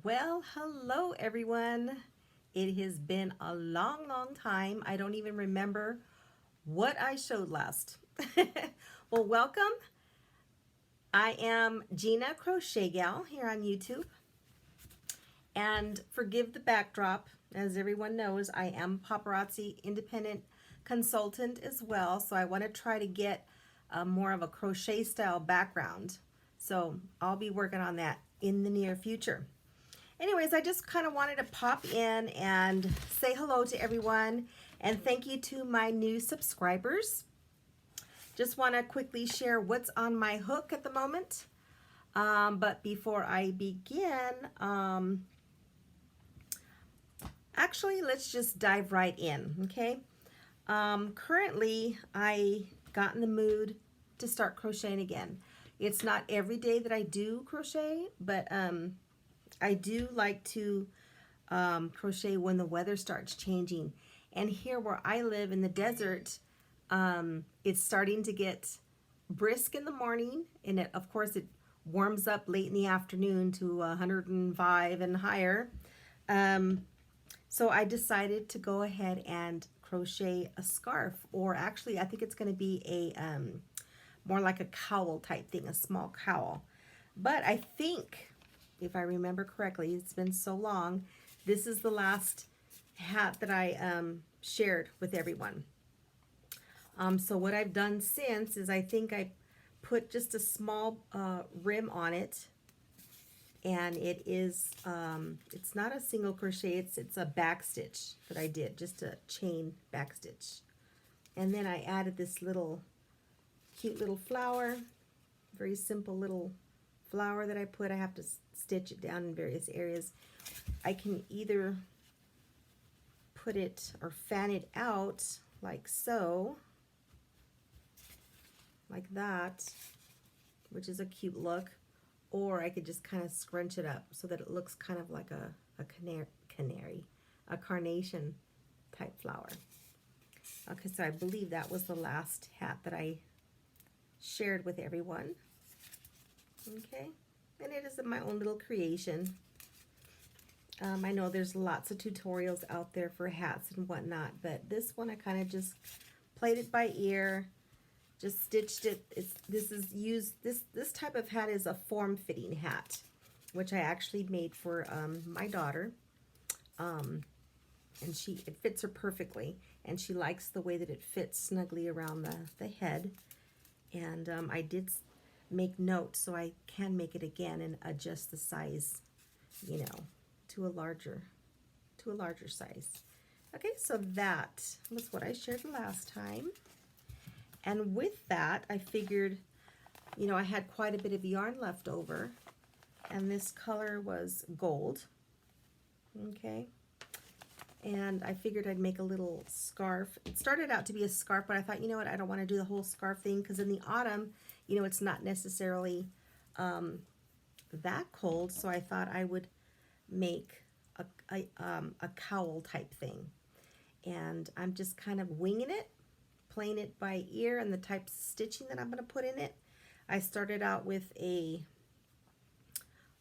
Well, hello everyone. It has been a long time. I don't even remember what I showed last. Well, welcome. I am Gina Crochet Gal here on YouTube. And forgive the backdrop. As everyone knows, I am paparazzi independent consultant as well. So I want to try to get more of a crochet style background. So I'll be working on that in the near future. Anyways, I just kind of wanted to pop in and say hello to everyone and thank you to my new subscribers. Just want to quickly share what's on my hook at the moment. But before I begin, actually, let's just dive right in, okay? Currently, I got in the mood to start crocheting again. It's not every day that I do crochet, but I do like to crochet when the weather starts changing. And here where I live in the desert, it's starting to get brisk in the morning, and of course it warms up late in the afternoon to 105 and higher. So I decided to go ahead and crochet a scarf, or actually I think it's going to be a more like a cowl type thing, a small cowl. But I think, if I remember correctly, it's been so long, this is the last hat that I shared with everyone. So what I've done since is I think I put just a small rim on it, and it is it's not a single crochet, it's a back stitch that I did, just a chain back stitch. And then I added this little cute little flower, very simple little flower that I put. I have to stitch it down in various areas. I can either put it or fan it out like so, like that, which is a cute look, or I could just kind of scrunch it up so that it looks kind of like a carnation type flower. Okay, so I believe that was the last hat that I shared with everyone. Okay, and it is my own little creation. I know there's lots of tutorials out there for hats and whatnot, but this one I kind of just played it by ear, just stitched it. This type of hat is a form-fitting hat, which I actually made for my daughter, and it fits her perfectly, and she likes the way that it fits snugly around the head. And I did make notes so I can make it again and adjust the size, you know, to a larger size. Okay, so that was what I shared last time. And with that, I figured, you know, I had quite a bit of yarn left over, and this color was gold. Okay, and I figured I'd make a little scarf. It started out to be a scarf, but I thought, you know what, I don't want to do the whole scarf thing, because in the autumn, you know, it's not necessarily that cold, so I thought I would make a cowl type thing. And I'm just kind of winging it, playing it by ear, and the types of stitching that I'm going to put in it. I started out with a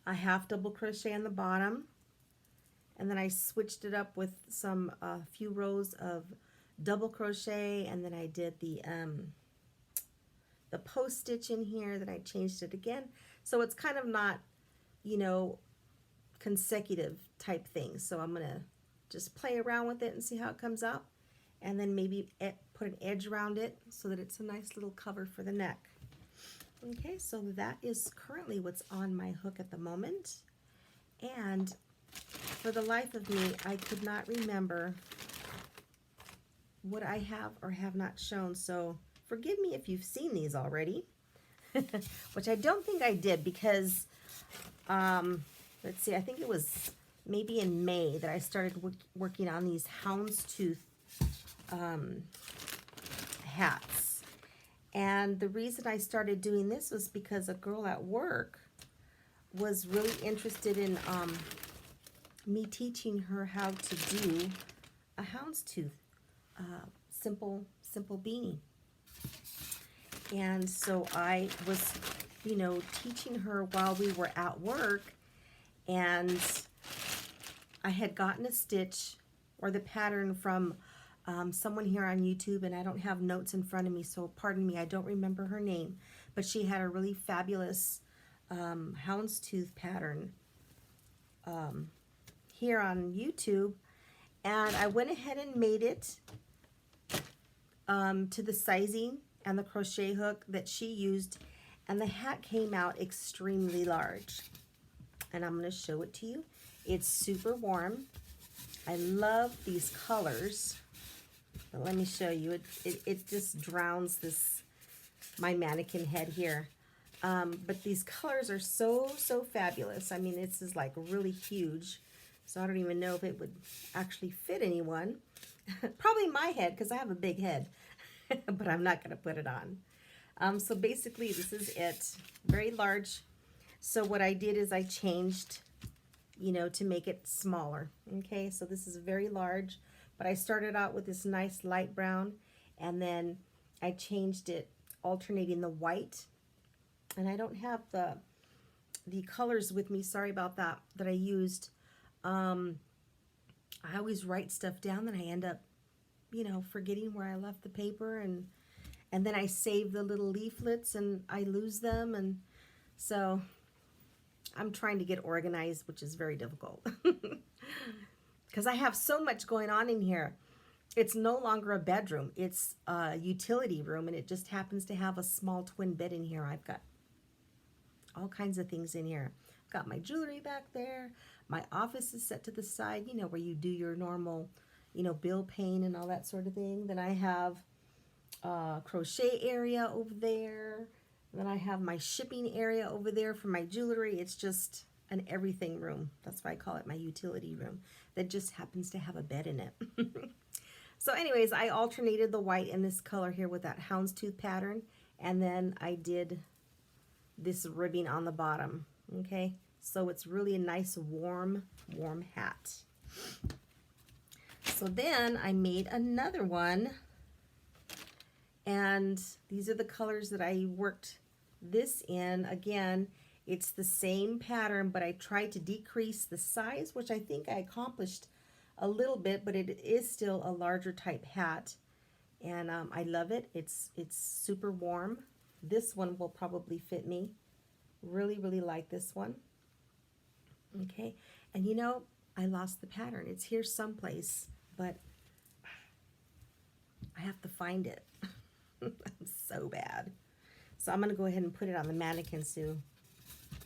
half double crochet on the bottom, and then I switched it up with a few rows of double crochet, and then I did the post stitch in here, then I changed it again. So it's kind of not, you know, consecutive type thing. So I'm gonna just play around with it and see how it comes out, and then maybe put an edge around it so that it's a nice little cover for the neck. Okay, so that is currently what's on my hook at the moment, and for the life of me, I could not remember what I have or have not shown, so forgive me if you've seen these already, which I don't think I did, because, let's see, I think it was maybe in May that I started working on these Houndstooth hats. And the reason I started doing this was because a girl at work was really interested in me teaching her how to do a houndstooth simple beanie. And so I was, you know, teaching her while we were at work, and I had gotten a stitch or the pattern from someone here on YouTube, and I don't have notes in front of me, so pardon me, I don't remember her name, but she had a really fabulous houndstooth pattern here on YouTube, and I went ahead and made it to the sizing and the crochet hook that she used, and the hat came out extremely large, and I'm going to show it to you. It's super warm. I love these colors, but let me show you. It just drowns my mannequin head here. But these colors are so fabulous. I mean, this is like really huge, so I don't even know if it would actually fit anyone. Probably my head, because I have a big head, but I'm not going to put it on. So basically, this is it. Very large. So what I did is I changed, you know, to make it smaller. Okay, so this is very large, but I started out with this nice light brown, and then I changed it, alternating the white. And I don't have the colors with me. Sorry about that I used. I always write stuff down, then I end up, you know, forgetting where I left the paper, and then I save the little leaflets and I lose them, and so I'm trying to get organized, which is very difficult because I have so much going on in here. It's no longer a bedroom, it's a utility room, and it just happens to have a small twin bed in here. I've got all kinds of things in here. I've got my jewelry back there. My office is set to the side, you know, where you do your normal, you know, bill paying and all that sort of thing. Then I have a crochet area over there. Then I have my shipping area over there for my jewelry. It's just an everything room. That's why I call it my utility room. That just happens to have a bed in it. So anyways, I alternated the white and this color here with that houndstooth pattern. And then I did this ribbing on the bottom. Okay, so it's really a nice warm hat. So then I made another one, and these are the colors that I worked this in. Again, it's the same pattern, but I tried to decrease the size, which I think I accomplished a little bit, but it is still a larger type hat, and I love it. It's super warm. This one will probably fit me. Really like this one. Okay, and you know, I lost the pattern. It's here someplace, but I have to find it. So bad. So I'm going to go ahead and put it on the mannequin so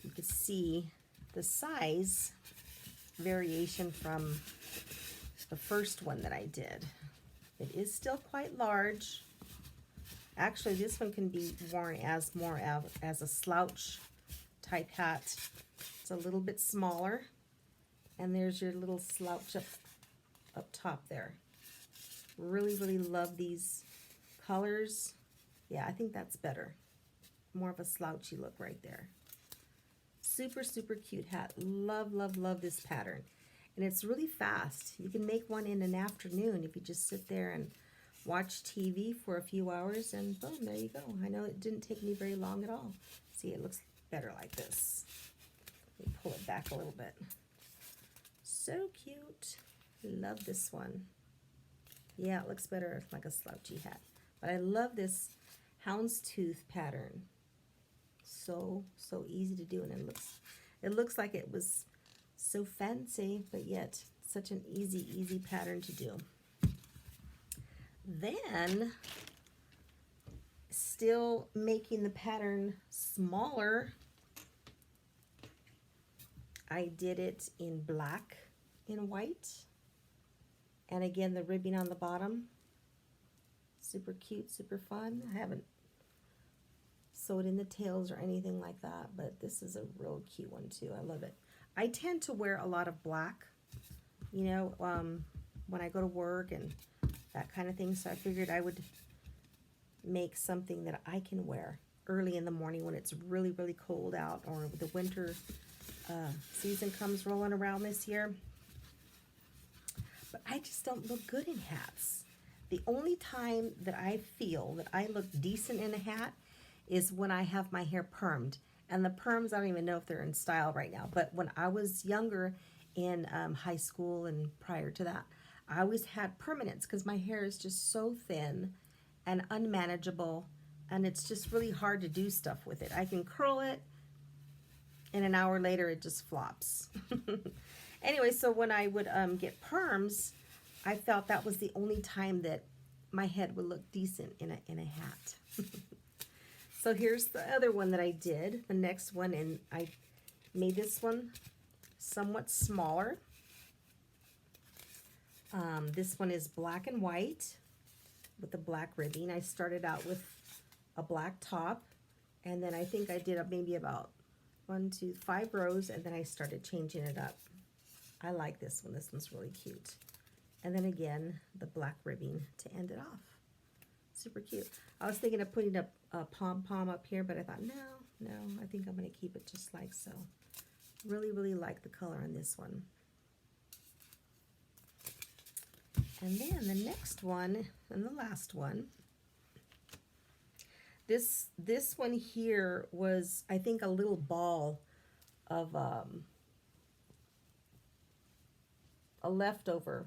you can see the size variation from the first one that I did. It is still quite large. Actually, this one can be worn as as a slouch type hat. It's a little bit smaller, and there's your little slouch up top there. Really love these colors. Yeah, I think that's better. More of a slouchy look right there. Super cute hat. Love this pattern. And it's really fast. You can make one in an afternoon if you just sit there and watch TV for a few hours, and boom, there you go. I know it didn't take me very long at all. See, it looks better like this. Let me pull it back a little bit. So cute. Love this one. Yeah, it looks better like a slouchy hat. But I love this houndstooth pattern. So easy to do, and it looks like it was so fancy, but yet such an easy pattern to do. Then, still making the pattern smaller, I did it in black and white, and again the ribbing on the bottom. Super cute, super fun. I haven't sewed in the tails or anything like that, but this is a real cute one too. I love it. I tend to wear a lot of black, you know, when I go to work and that kind of thing, so I figured I would make something that I can wear early in the morning when it's really cold out, or the winter season comes rolling around this year. But I just don't look good in hats. The only time that I feel that I look decent in a hat is when I have my hair permed, And the perms, I don't even know if they're in style right now, but when I was younger in high school and prior to that, I always had permanents because my hair is just so thin and unmanageable, and it's just really hard to do stuff with it. I can curl it, and an hour later it just flops. Anyway, so when I would get perms, I felt that was the only time that my head would look decent in a hat. So here's the other one that I did, the next one, and I made this one somewhat smaller. This one is black and white with a black ribbing. I started out with a black top, and then I think I did maybe about 1, 2, 5 rows, and then I started changing it up. I like this one. This one's really cute. And then again, the black ribbing to end it off. Super cute. I was thinking of putting a pom-pom up here, but I thought, no, I think I'm going to keep it just like so. Really, really like the color on this one. And then the next one, and the last one, this one here was, I think, a little ball of a leftover,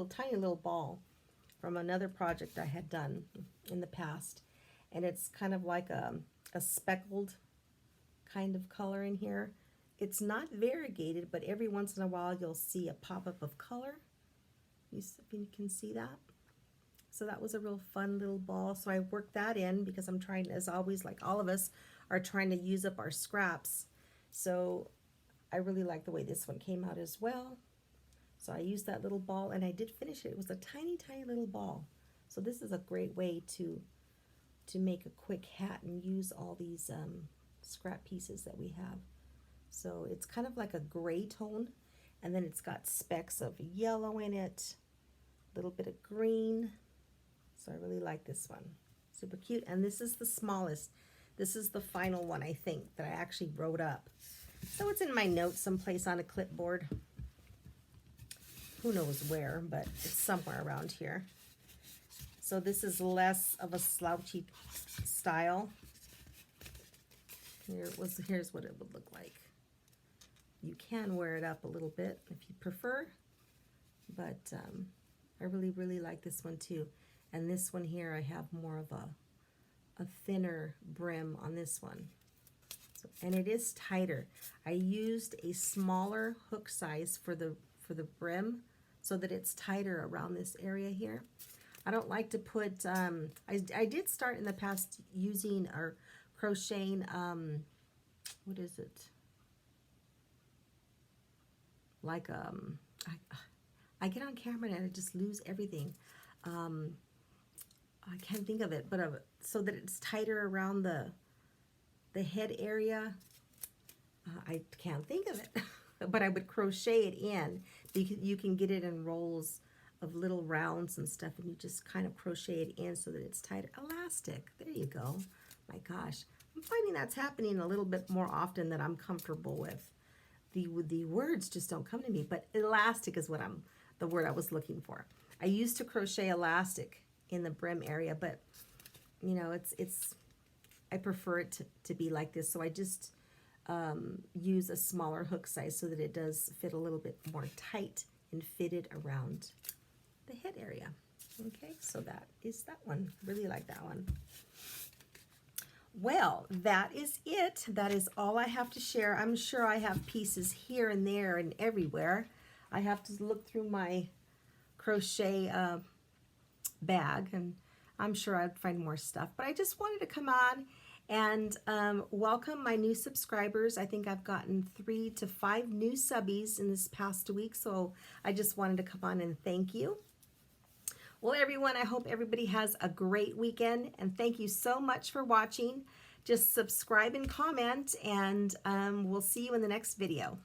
tiny little ball from another project I had done in the past. And it's kind of like a speckled kind of color in here. It's not variegated, but every once in a while you'll see a pop-up of color. If you can see that. So that was a real fun little ball. So I worked that in because I'm trying, as always, like all of us, are trying to use up our scraps. So I really like the way this one came out as well. So I used that little ball, and I did finish it. It was a tiny, tiny little ball. So this is a great way to make a quick hat and use all these scrap pieces that we have. So it's kind of like a gray tone, and then it's got specks of yellow in it, a little bit of green. So I really like this one. Super cute. And this is the smallest. This is the final one, I think, that I actually wrote up. So it's in my notes someplace on a clipboard. Who knows where, but it's somewhere around here. So this is less of a slouchy style. Here's what it would look like. You can wear it up a little bit if you prefer, but I really, really like this one too. And this one here, I have more of a thinner brim on this one. So, and it is tighter. I used a smaller hook size for the brim so that it's tighter around this area here. I don't like to put, I did start in the past using or crocheting, what is it? Like, I get on camera and I just lose everything. I can't think of it, but so that it's tighter around the head area. I can't think of it, but I would crochet it in because you can get it in rolls of little rounds and stuff, and you just kind of crochet it in so that it's tighter. Elastic, there you go. My gosh, I'm finding that's happening a little bit more often than I'm comfortable with. The words just don't come to me, but elastic is the word I was looking for. I used to crochet elastic in the brim area, but you know, I prefer it to be like this, so I just use a smaller hook size so that it does fit a little bit more tight and fitted around the head area. Okay, so that is that one. Really like that one. Well, that is it. That is all I have to share. I'm sure I have pieces here and there and everywhere. I have to look through my crochet bag, and I'm sure I'd find more stuff. But I just wanted to come on and welcome my new subscribers. I think I've gotten 3 to 5 new subbies in this past week, so I just wanted to come on and thank you. Well, everyone, I hope everybody has a great weekend, and thank you so much for watching. Just subscribe and comment, and we'll see you in the next video.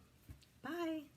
Bye.